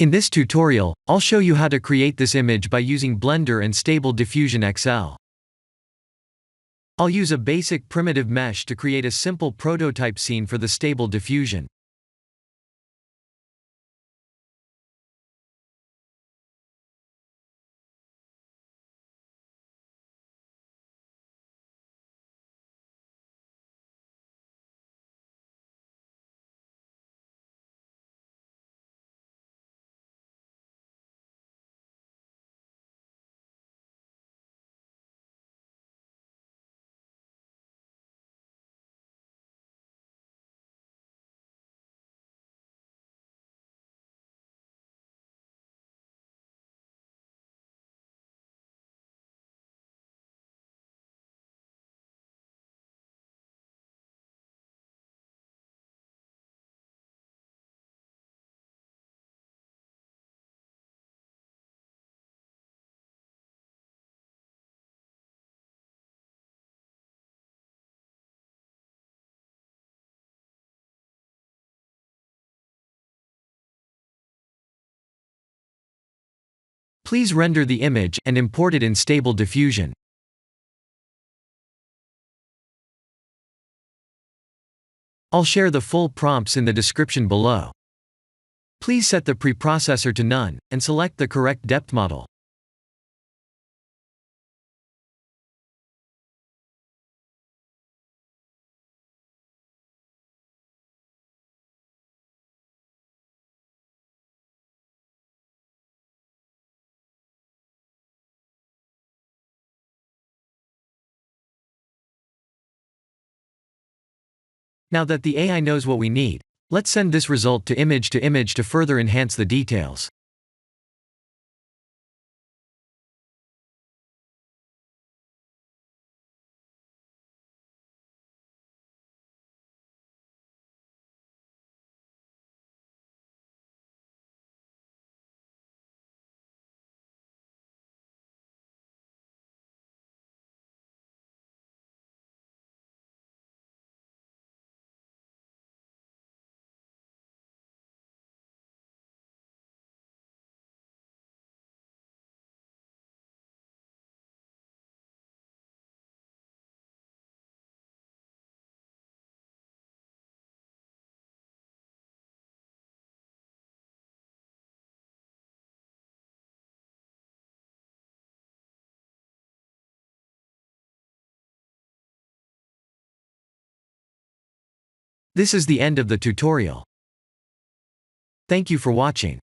In this tutorial, I'll show you how to create this image by using Blender and Stable Diffusion XL. I'll use a basic primitive mesh to create a simple prototype scene for the Stable Diffusion. Please render the image and import it in Stable Diffusion. I'll share the full prompts in the description below. Please set the preprocessor to none, and select the correct depth model. Now that the AI knows what we need, let's send this result to image to further enhance the details. This is the end of the tutorial. Thank you for watching.